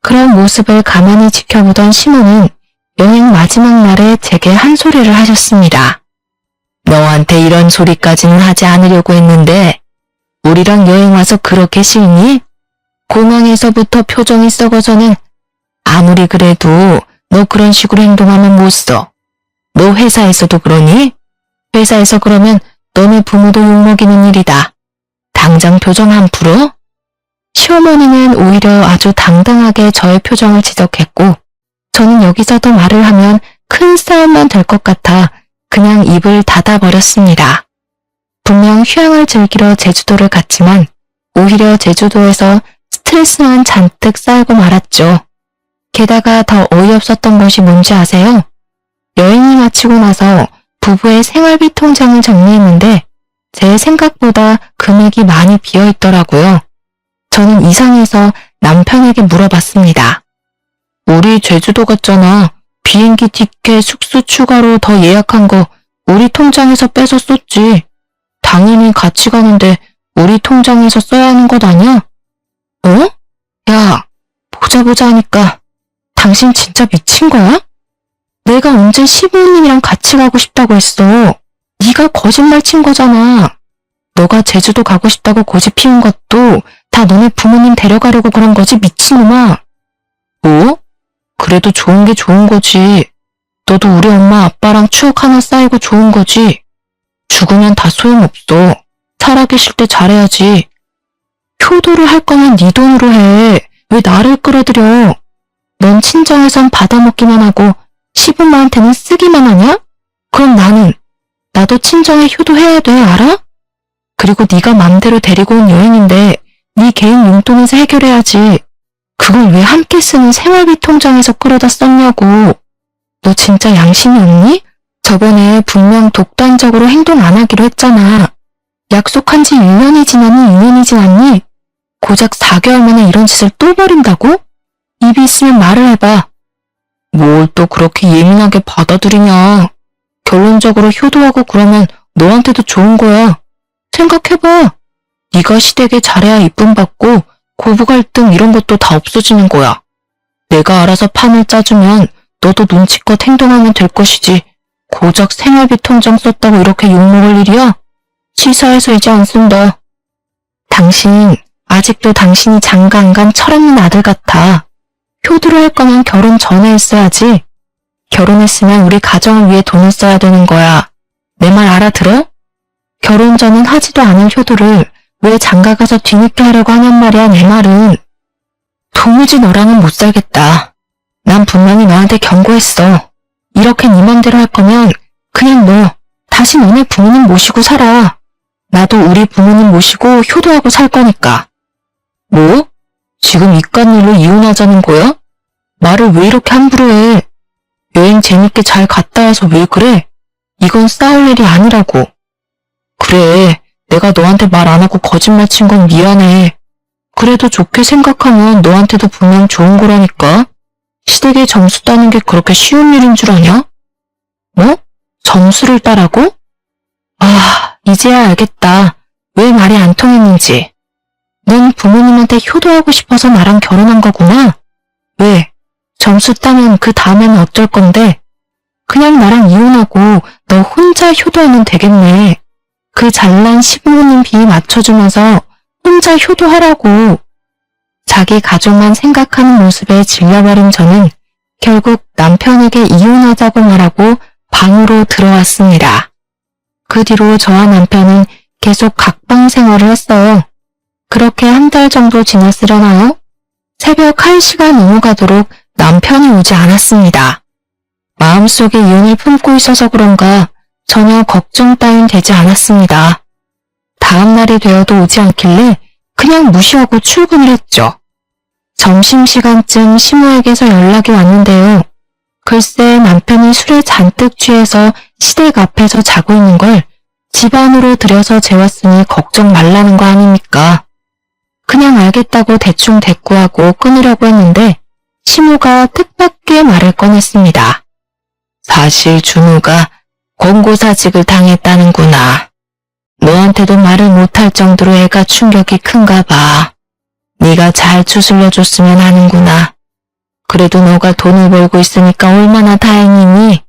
그런 모습을 가만히 지켜보던 시모는 여행 마지막 날에 제게 한 소리를 하셨습니다. 너한테 이런 소리까지는 하지 않으려고 했는데 우리랑 여행 와서 그렇게 싫니? 공항에서부터 표정이 썩어서는 아무리 그래도 너 그런 식으로 행동하면 못 써. 너 회사에서도 그러니? 회사에서 그러면 너네 부모도 욕먹이는 일이다. 당장 표정 안 풀어? 시어머니는 오히려 아주 당당하게 저의 표정을 지적했고 저는 여기서 더 말을 하면 큰 싸움만 될 것 같아 그냥 입을 닫아버렸습니다. 분명 휴양을 즐기러 제주도를 갔지만 오히려 제주도에서 스트레스만 잔뜩 쌓이고 말았죠. 게다가 더 어이없었던 것이 뭔지 아세요? 여행이 마치고 나서 부부의 생활비 통장을 정리했는데 제 생각보다 금액이 많이 비어있더라고요. 저는 이상해서 남편에게 물어봤습니다. 우리 제주도 갔잖아. 비행기 티켓, 숙소 추가로 더 예약한 거 우리 통장에서 빼서 썼지. 당연히 같이 가는데 우리 통장에서 써야 하는 것 아니야? 어? 야, 보자 하니까 당신 진짜 미친 거야? 내가 언제 시부모님이랑 같이 가고 싶다고 했어. 네가 거짓말 친 거잖아. 너가 제주도 가고 싶다고 고집 피운 것도 다 너네 부모님 데려가려고 그런 거지, 미친놈아. 뭐? 그래도 좋은 게 좋은 거지. 너도 우리 엄마 아빠랑 추억 하나 쌓이고 좋은 거지. 죽으면 다 소용없어. 살아계실 때 잘해야지. 효도를 할 거면 네 돈으로 해. 왜 나를 끌어들여? 넌 친정에선 받아먹기만 하고 시부모한테는 쓰기만 하냐? 그럼 나도 친정에 효도해야 돼, 알아? 그리고 네가 맘대로 데리고 온 여행인데 네 개인 용돈에서 해결해야지. 그걸 왜 함께 쓰는 생활비 통장에서 끌어다 썼냐고. 너 진짜 양심이 없니? 저번에 분명 독단적으로 행동 안 하기로 했잖아. 약속한 지 1년이 지났니 2년이 지났니? 고작 4개월 만에 이런 짓을 또 벌인다고? 입이 있으면 말을 해봐. 뭘 또 그렇게 예민하게 받아들이냐. 결론적으로 효도하고 그러면 너한테도 좋은 거야. 생각해봐. 네가 시댁에 잘해야 이쁨 받고 고부 갈등 이런 것도 다 없어지는 거야. 내가 알아서 판을 짜주면 너도 눈치껏 행동하면 될 것이지. 고작 생활비 통장 썼다고 이렇게 욕먹을 일이야? 치사해서 이제 안 쓴다. 당신, 아직도 당신이 장가 안 간 철없는 아들 같아. 효도를 할 거면 결혼 전에 했어야지. 결혼했으면 우리 가정을 위해 돈을 써야 되는 거야. 내 말 알아들어? 결혼 전엔 하지도 않은 효도를 왜 장가 가서 뒤늦게 하려고 하냔 말이야, 내 말은. 도무지 너랑은 못 살겠다. 난 분명히 너한테 경고했어. 이렇게 네 맘대로 할 거면 그냥 너 다시 너네 부모님 모시고 살아. 나도 우리 부모님 모시고 효도하고 살 거니까. 뭐? 지금 이깟 일로 이혼하자는 거야? 말을 왜 이렇게 함부로 해? 여행 재밌게 잘 갔다 와서 왜 그래? 이건 싸울 일이 아니라고. 그래, 내가 너한테 말 안 하고 거짓말 친 건 미안해. 그래도 좋게 생각하면 너한테도 분명 좋은 거라니까. 시댁에 점수 따는 게 그렇게 쉬운 일인 줄 아냐? 뭐? 점수를 따라고? 아, 이제야 알겠다. 왜 말이 안 통했는지. 넌 부모님한테 효도하고 싶어서 나랑 결혼한 거구나. 왜? 점수 따면 그 다음에는 어쩔 건데? 그냥 나랑 이혼하고 너 혼자 효도하면 되겠네. 그 잘난 시부모님 비위 맞춰주면서 혼자 효도하라고. 자기 가족만 생각하는 모습에 질려버린 저는 결국 남편에게 이혼하자고 말하고 방으로 들어왔습니다. 그 뒤로 저와 남편은 계속 각방 생활을 했어요. 그렇게 한 달 정도 지났으려나요? 새벽 1시가 넘어가도록 남편이 오지 않았습니다. 마음속에 이혼을 품고 있어서 그런가 전혀 걱정 따윈 되지 않았습니다. 다음 날이 되어도 오지 않길래 그냥 무시하고 출근을 했죠. 점심시간쯤 시모에게서 연락이 왔는데요. 글쎄 남편이 술에 잔뜩 취해서 시댁 앞에서 자고 있는 걸 집 안으로 들여서 재웠으니 걱정 말라는 거 아닙니까? 그냥 알겠다고 대충 대꾸하고 끊으려고 했는데 시모가 뜻밖의 말을 꺼냈습니다. 사실 준우가 권고사직을 당했다는구나. 너한테도 말을 못할 정도로 애가 충격이 큰가 봐. 네가 잘 추슬려줬으면 하는구나. 그래도 너가 돈을 벌고 있으니까 얼마나 다행이니?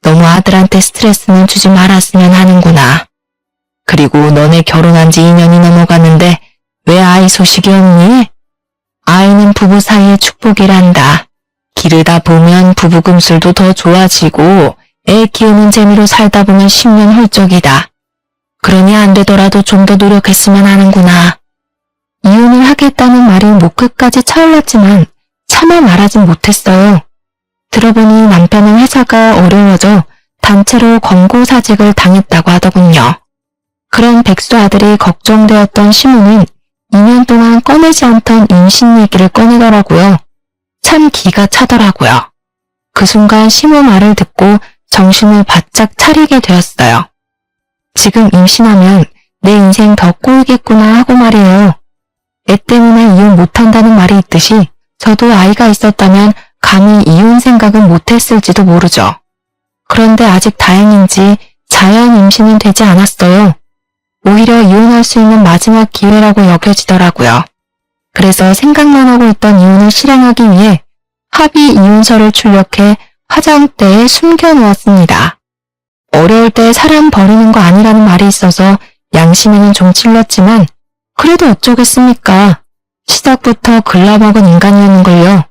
너무 아들한테 스트레스는 주지 말았으면 하는구나. 그리고 너네 결혼한 지 2년이 넘어갔는데 왜 아이 소식이 없니? 아이는 부부 사이의 축복이란다. 기르다 보면 부부 금술도 더 좋아지고 애 키우는 재미로 살다 보면 10년 훌쩍이다. 그러니 안 되더라도 좀 더 노력했으면 하는구나. 이혼을 하겠다는 말이 목 끝까지 차올랐지만 차마 말하진 못했어요. 들어보니 남편은 회사가 어려워져 단체로 권고사직을 당했다고 하더군요. 그런 백수 아들이 걱정되었던 시모는 2년 동안 꺼내지 않던 임신 얘기를 꺼내더라고요. 참 기가 차더라고요. 그 순간 시모 말을 듣고 정신을 바짝 차리게 되었어요. 지금 임신하면 내 인생 더 꼬이겠구나 하고 말이에요. 애 때문에 이혼 못한다는 말이 있듯이 저도 아이가 있었다면 감히 이혼 생각은 못했을지도 모르죠. 그런데 아직 다행인지 자연 임신은 되지 않았어요. 오히려 이혼할 수 있는 마지막 기회라고 여겨지더라고요. 그래서 생각만 하고 있던 이혼을 실행하기 위해 합의 이혼서를 출력해 화장대에 숨겨놓았습니다. 어려울 때 사람 버리는 거 아니라는 말이 있어서 양심에는 좀 찔렸지만 그래도 어쩌겠습니까? 시작부터 글러먹은 인간이었는걸요.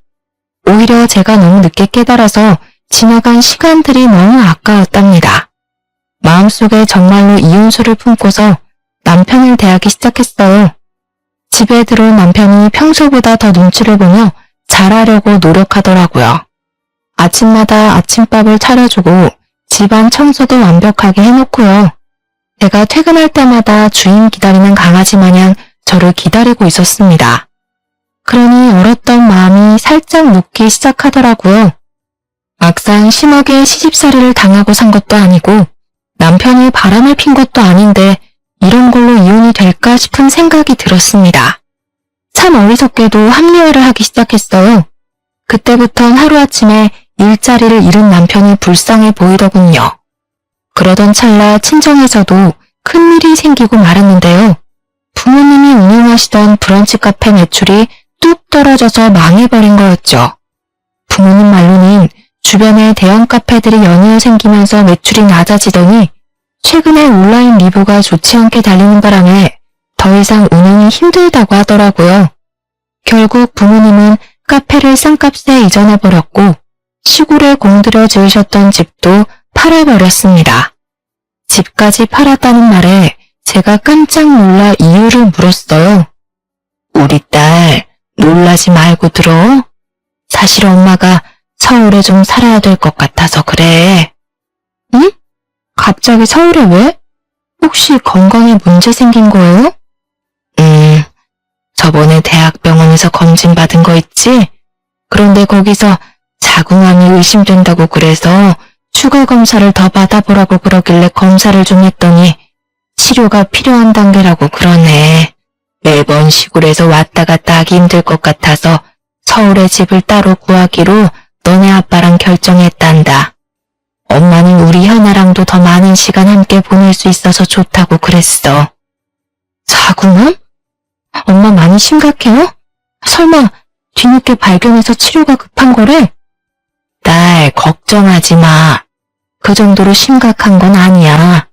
오히려 제가 너무 늦게 깨달아서 지나간 시간들이 너무 아까웠답니다. 마음속에 정말로 이혼수를 품고서 남편을 대하기 시작했어요. 집에 들어온 남편이 평소보다 더 눈치를 보며 잘하려고 노력하더라고요. 아침마다 아침밥을 차려주고 집안 청소도 완벽하게 해놓고요. 제가 퇴근할 때마다 주인 기다리는 강아지 마냥 저를 기다리고 있었습니다. 그러니 얼었던 마음이 살짝 녹기 시작하더라고요. 막상 심하게 시집살이를 당하고 산 것도 아니고 남편이 바람을 핀 것도 아닌데 이런 걸로 이혼이 될까 싶은 생각이 들었습니다. 참 어리석게도 합리화를 하기 시작했어요. 그때부턴 하루아침에 일자리를 잃은 남편이 불쌍해 보이더군요. 그러던 찰나 친정에서도 큰일이 생기고 말았는데요. 부모님이 운영하시던 브런치 카페 매출이 뚝 떨어져서 망해버린 거였죠. 부모님 말로는 주변에 대형 카페들이 연이어 생기면서 매출이 낮아지더니 최근에 온라인 리뷰가 좋지 않게 달리는 바람에 더 이상 운영이 힘들다고 하더라고요. 결국 부모님은 카페를 싼값에 이전해버렸고 시골에 공들여 지으셨던 집도 팔아버렸습니다. 집까지 팔았다는 말에 제가 깜짝 놀라 이유를 물었어요. 우리 딸 놀라지 말고 들어. 사실 엄마가 서울에 좀 살아야 될 것 같아서 그래. 응? 갑자기 서울에 왜? 혹시 건강에 문제 생긴 거예요? 저번에 대학병원에서 검진받은 거 있지? 그런데 거기서 자궁암이 의심된다고 그래서 추가 검사를 더 받아보라고 그러길래 검사를 좀 했더니 치료가 필요한 단계라고 그러네. 매번 시골에서 왔다 갔다 하기 힘들 것 같아서 서울에 집을 따로 구하기로 너네 아빠랑 결정했단다. 엄마는 우리 현아랑도 더 많은 시간 함께 보낼 수 있어서 좋다고 그랬어. 자궁암? 엄마 많이 심각해요? 설마 뒤늦게 발견해서 치료가 급한 거래? 딸, 걱정하지 마. 그 정도로 심각한 건 아니야.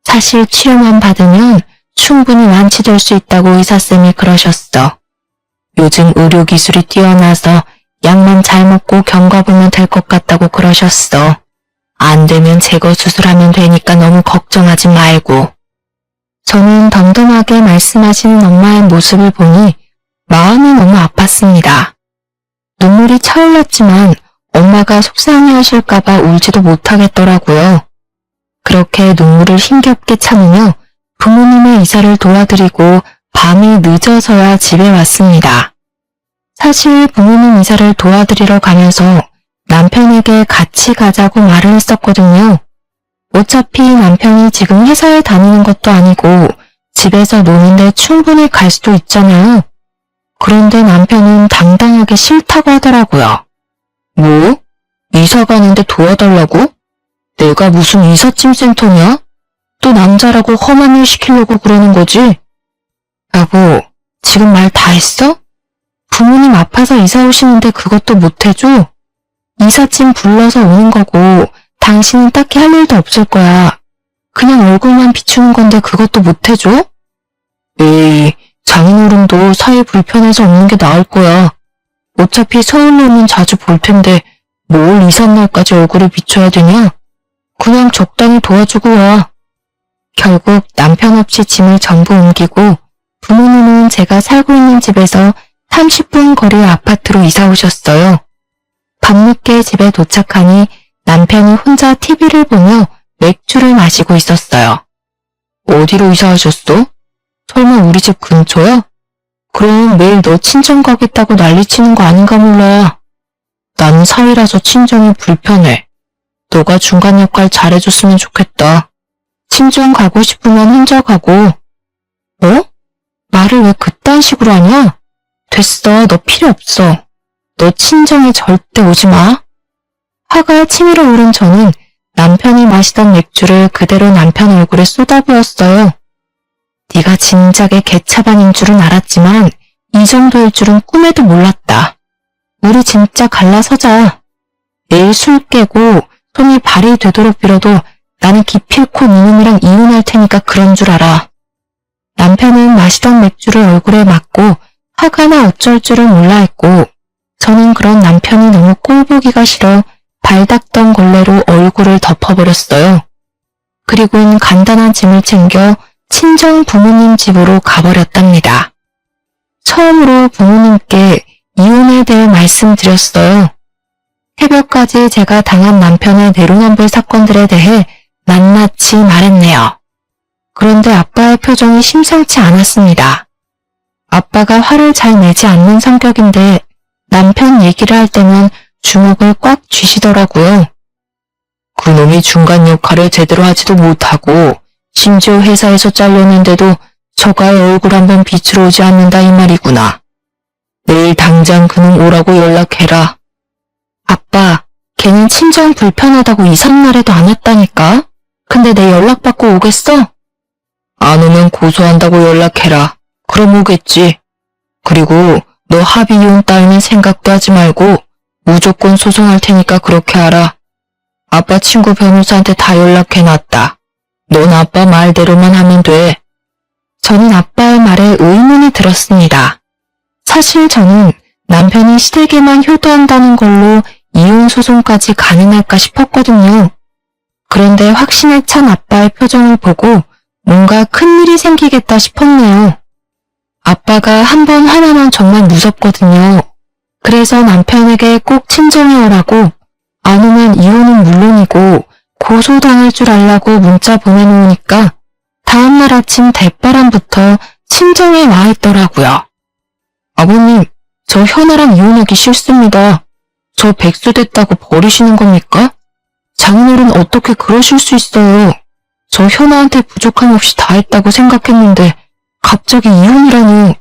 사실 치료만 받으면 충분히 완치될 수 있다고 의사쌤이 그러셨어. 요즘 의료기술이 뛰어나서 약만 잘 먹고 경과보면 될 것 같다고 그러셨어. 안 되면 제거 수술하면 되니까 너무 걱정하지 말고. 저는 덤덤하게 말씀하시는 엄마의 모습을 보니 마음이 너무 아팠습니다. 눈물이 차올랐지만 엄마가 속상해하실까봐 울지도 못하겠더라고요. 그렇게 눈물을 힘겹게 참으며 부모님의 이사를 도와드리고 밤이 늦어서야 집에 왔습니다. 사실 부모님 이사를 도와드리러 가면서 남편에게 같이 가자고 말을 했었거든요. 어차피 남편이 지금 회사에 다니는 것도 아니고 집에서 노는데 충분히 갈 수도 있잖아요. 그런데 남편은 당당하게 싫다고 하더라고요. 뭐? 이사 가는데 도와달라고? 내가 무슨 이삿짐 센터냐? 또 남자라고 험한 일 시키려고 그러는 거지? 여보, 지금 말 다 했어? 부모님 아파서 이사 오시는데 그것도 못 해줘? 이삿짐 불러서 오는 거고 당신은 딱히 할 일도 없을 거야. 그냥 얼굴만 비추는 건데 그것도 못 해줘? 에이, 장인어른도 사이 불편해서 없는 게 나을 거야. 어차피 서울로는 자주 볼 텐데 뭘 이삿날까지 얼굴을 비춰야 되냐? 그냥 적당히 도와주고 와. 결국 남편 없이 짐을 전부 옮기고 부모님은 제가 살고 있는 집에서 30분 거리의 아파트로 이사 오셨어요. 밤늦게 집에 도착하니 남편이 혼자 TV를 보며 맥주를 마시고 있었어요. 어디로 이사하셨어? 설마 우리 집 근처야? 그럼 매일 너 친정 가겠다고 난리치는 거 아닌가 몰라. 나는 사위라서 친정이 불편해. 너가 중간 역할 잘해줬으면 좋겠다. 친정 가고 싶으면 혼자 가고. 뭐? 말을 왜 그딴 식으로 하냐? 됐어, 너 필요 없어. 너 친정에 절대 오지 마. 화가 치밀어 오른 저는 남편이 마시던 맥주를 그대로 남편 얼굴에 쏟아부었어요. 네가 진작에 개차반인 줄은 알았지만 이 정도일 줄은 꿈에도 몰랐다. 우리 진짜 갈라서자. 내일 술 깨고 손이 발이 되도록 빌어도 나는 기필코 니놈이랑 이혼할 테니까 그런 줄 알아. 남편은 마시던 맥주를 얼굴에 맞고 화가 나 어쩔 줄을 몰라 했고 저는 그런 남편이 너무 꼴보기가 싫어 발 닦던 걸레로 얼굴을 덮어버렸어요. 그리고는 간단한 짐을 챙겨 친정 부모님 집으로 가버렸답니다. 처음으로 부모님께 이혼에 대해 말씀드렸어요. 새벽까지 제가 당한 남편의 내로남불 사건들에 대해 낱낱이 말했네요. 그런데 아빠의 표정이 심상치 않았습니다. 아빠가 화를 잘 내지 않는 성격인데 남편 얘기를 할 때면 주먹을 꽉 쥐시더라고요. 그놈이 중간 역할을 제대로 하지도 못하고 심지어 회사에서 잘렸는데도 저가의 얼굴 한번 비추러 오지 않는다 이 말이구나. 내일 당장 그놈 오라고 연락해라. 아빠, 걔는 친정 불편하다고 이삿날에도 안 왔다니까? 근데 내 연락받고 오겠어? 안 오면 고소한다고 연락해라. 그럼 오겠지. 그리고 너 합의 이혼 따위는 생각도 하지 말고 무조건 소송할 테니까 그렇게 하라. 아빠 친구 변호사한테 다 연락해놨다. 넌 아빠 말대로만 하면 돼. 저는 아빠의 말에 의문이 들었습니다. 사실 저는 남편이 시댁에만 효도한다는 걸로 이혼 소송까지 가능할까 싶었거든요. 그런데 확신에 찬 아빠의 표정을 보고 뭔가 큰일이 생기겠다 싶었네요. 아빠가 한 번 화나면 정말 무섭거든요. 그래서 남편에게 꼭 친정에 오라고, 안 오면 이혼은 물론이고 고소당할 줄 알라고 문자 보내놓으니까 다음날 아침 대바람부터 친정에 와 있더라고요. 아버님, 저 현아랑 이혼하기 싫습니다. 저 백수 됐다고 버리시는 겁니까? 장인어른 어떻게 그러실 수 있어요. 저 현아한테 부족함 없이 다 했다고 생각했는데 갑자기 이혼이라니.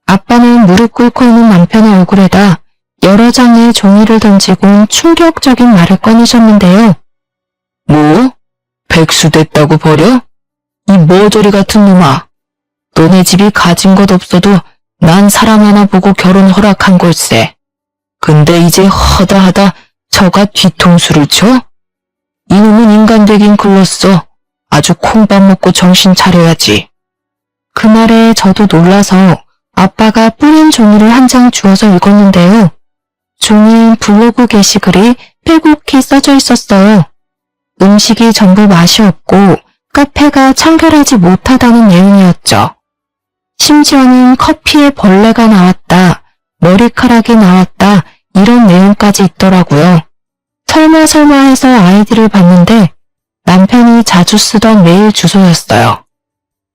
아빠는 무릎 꿇고 있는 남편의 얼굴에다 여러 장의 종이를 던지고 충격적인 말을 꺼내셨는데요. 뭐? 백수됐다고 버려? 이 머저리 같은 놈아. 너네 집이 가진 것 없어도 난 사람 하나 보고 결혼 허락한 걸세. 근데 이제 허다하다 저가 뒤통수를 쳐? 이놈은 인간 되긴 글렀어. 아주 콩밥 먹고 정신 차려야지. 그 말에 저도 놀라서 아빠가 뿌린 종이를 한 장 주워서 읽었는데요. 종이엔 블로그 게시글이 빼곡히 써져 있었어요. 음식이 전부 맛이 없고 카페가 청결하지 못하다는 내용이었죠. 심지어는 커피에 벌레가 나왔다, 머리카락이 나왔다 이런 내용까지 있더라고요. 설마 해서 아이디를 봤는데 남편이 자주 쓰던 메일 주소였어요.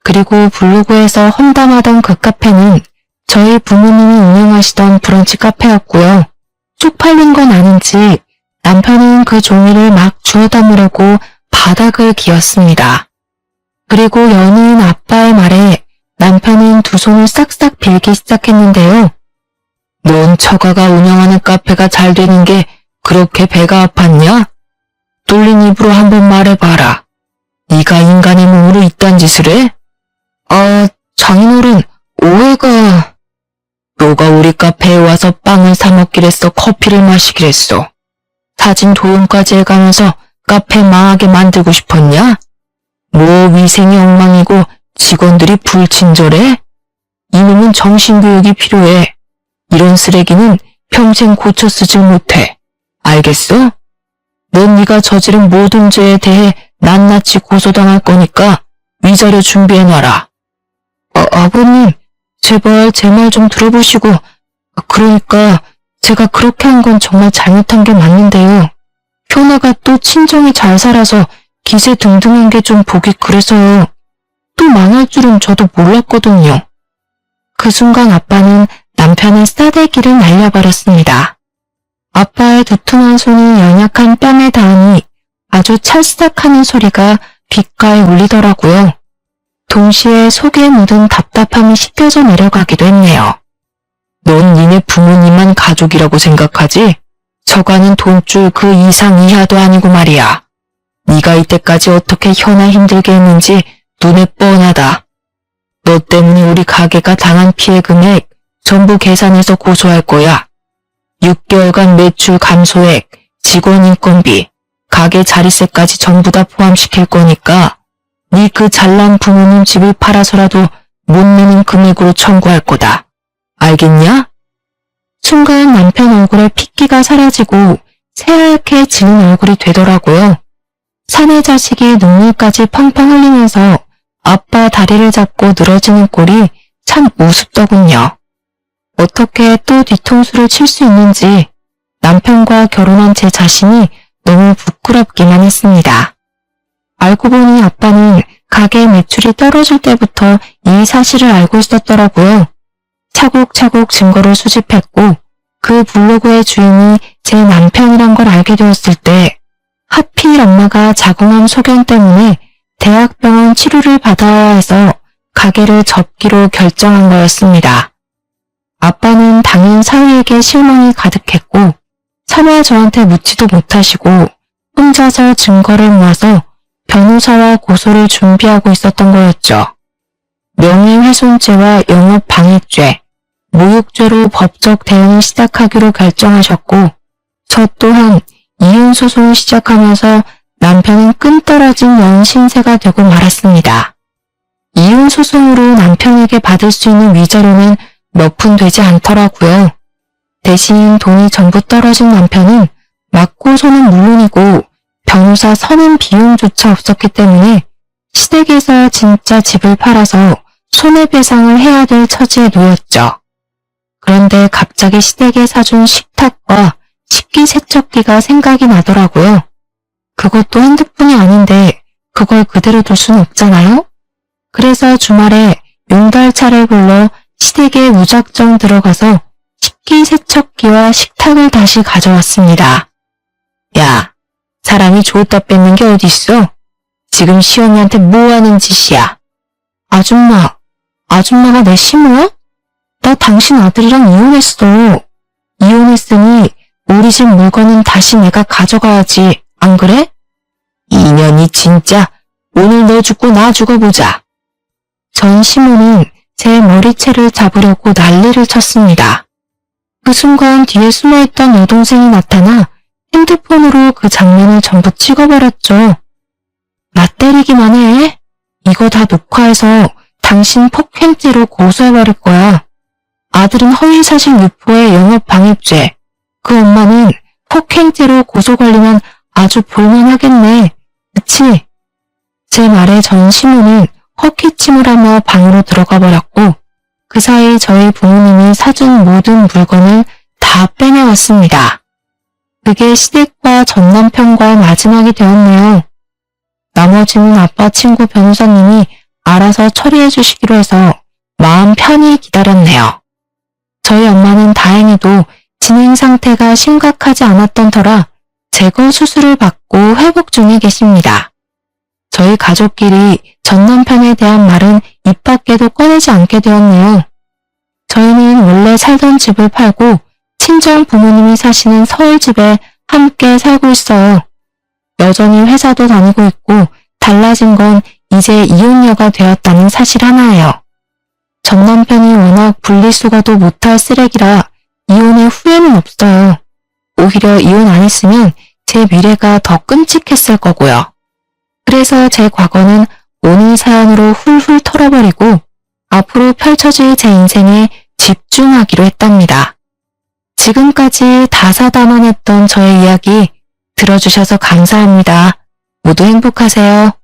그리고 블로그에서 험담하던 그 카페는 저희 부모님이 운영하시던 브런치 카페였고요. 쪽팔린 건 아닌지 남편은 그 종이를 막 주워 담으려고 바닥을 기었습니다. 그리고 연이은 아빠의 말에 남편은 두 손을 싹싹 빌기 시작했는데요. 넌 처가가 운영하는 카페가 잘 되는 게 그렇게 배가 아팠냐? 뚫린 입으로 한번 말해봐라. 네가 인간의 몸으로 이딴 짓을 해? 장인어른, 오해가... 너가 우리 카페에 와서 빵을 사 먹기랬어, 커피를 마시기랬어. 사진 도용까지 해가면서 카페 망하게 만들고 싶었냐? 뭐 위생이 엉망이고 직원들이 불친절해? 이놈은 정신교육이 필요해. 이런 쓰레기는 평생 고쳐 쓰질 못해. 알겠어? 넌 네가 저지른 모든 죄에 대해 낱낱이 고소당할 거니까 위자료 준비해놔라. 아버님, 제발 제 말 좀 들어보시고, 그러니까 제가 그렇게 한 건 정말 잘못한 게 맞는데요. 현아가 또 친정이 잘 살아서 기세 등등한 게 좀 보기 그래서요. 또 망할 줄은 저도 몰랐거든요. 그 순간 아빠는 남편의 싸대기를 날려버렸습니다. 아빠의 두툼한 손이 연약한 뺨에 닿으니 아주 찰싹하는 소리가 귓가에 울리더라고요. 동시에 속에 묻은 답답함이 씻겨져 내려가기도 했네요. 넌 니네 부모님만 가족이라고 생각하지? 저가는 돈줄 그 이상 이하도 아니고 말이야. 네가 이때까지 어떻게 현아 힘들게 했는지 눈에 뻔하다. 너 때문에 우리 가게가 당한 피해 금액 전부 계산해서 고소할 거야. 6개월간 매출 감소액, 직원 인건비, 가게 자리세까지 전부 다 포함시킬 거니까 네 그 잘난 부모님 집을 팔아서라도 못 내는 금액으로 청구할 거다. 알겠냐? 순간 남편 얼굴에 핏기가 사라지고 새하얗게 지는 얼굴이 되더라고요. 사내 자식이 눈물까지 펑펑 흘리면서 아빠 다리를 잡고 늘어지는 꼴이 참 우습더군요. 어떻게 또 뒤통수를 칠 수 있는지 남편과 결혼한 제 자신이 너무 부끄럽기만 했습니다. 알고 보니 아빠는 가게 매출이 떨어질 때부터 이 사실을 알고 있었더라고요. 차곡차곡 증거를 수집했고 그 블로그의 주인이 제 남편이란 걸 알게 되었을 때 하필 엄마가 자궁암 소견 때문에 대학병원 치료를 받아야 해서 가게를 접기로 결정한 거였습니다. 아빠는 당연 사위에게 실망이 가득했고 차마 저한테 묻지도 못하시고 혼자서 증거를 모아서 변호사와 고소를 준비하고 있었던 거였죠. 명예훼손죄와 영업방해죄, 모욕죄로 법적 대응을 시작하기로 결정하셨고 저 또한 이혼 소송을 시작하면서 남편은 끈떨어진 연신세가 되고 말았습니다. 이혼 소송으로 남편에게 받을 수 있는 위자료는 몇 푼 되지 않더라고요. 대신 돈이 전부 떨어진 남편은 맞고소는 물론이고 변호사 선임 비용조차 없었기 때문에 시댁에서 진짜 집을 팔아서 손해배상을 해야 될 처지에 놓였죠. 그런데 갑자기 시댁에 사준 식탁과 식기세척기가 생각이 나더라고요. 그것도 한두 푼이 아닌데 그걸 그대로 둘 수는 없잖아요? 그래서 주말에 용달차를 불러 시댁에 무작정 들어가서 식기세척기와 식탁을 다시 가져왔습니다. 야, 사람이 줬다 뺏는 게 어딨어? 지금 시어머니한테 뭐 하는 짓이야? 아줌마, 아줌마가 내 시모야? 나 당신 아들이랑 이혼했어. 이혼했으니 우리 집 물건은 다시 내가 가져가야지. 안 그래? 이년이 진짜. 오늘 너 죽고 나 죽어보자. 전 시모는 제 머리채를 잡으려고 난리를 쳤습니다. 그 순간 뒤에 숨어있던 여동생이 나타나 핸드폰으로 그 장면을 전부 찍어버렸죠. 나 때리기만 해. 이거 다 녹화해서 당신 폭행죄로 고소해버릴 거야. 아들은 허위사실 유포에 영업방해죄, 그 엄마는 폭행죄로 고소 걸리면 아주 볼만하겠네. 그치? 제 말에 전 시모는 헛기침을 하며 방으로 들어가 버렸고 그 사이 저희 부모님이 사준 모든 물건을 다 빼내왔습니다. 그게 시댁과 전 남편과의 마지막이 되었네요. 나머지는 아빠 친구 변호사님이 알아서 처리해 주시기로 해서 마음 편히 기다렸네요. 저희 엄마는 다행히도 진행 상태가 심각하지 않았던 터라 제거 수술을 받고 회복 중에 계십니다. 저희 가족끼리 전 남편에 대한 말은 입 밖에도 꺼내지 않게 되었네요. 저희는 원래 살던 집을 팔고 친정 부모님이 사시는 서울집에 함께 살고 있어요. 여전히 회사도 다니고 있고 달라진 건 이제 이혼녀가 되었다는 사실 하나예요. 전 남편이 워낙 분리수거도 못할 쓰레기라 이혼의 후회는 없어요. 오히려 이혼 안 했으면 제 미래가 더 끔찍했을 거고요. 그래서 제 과거는 오늘 사연으로 훌훌 털어버리고 앞으로 펼쳐질 제 인생에 집중하기로 했답니다. 지금까지 다사다난했던 저의 이야기 들어주셔서 감사합니다. 모두 행복하세요.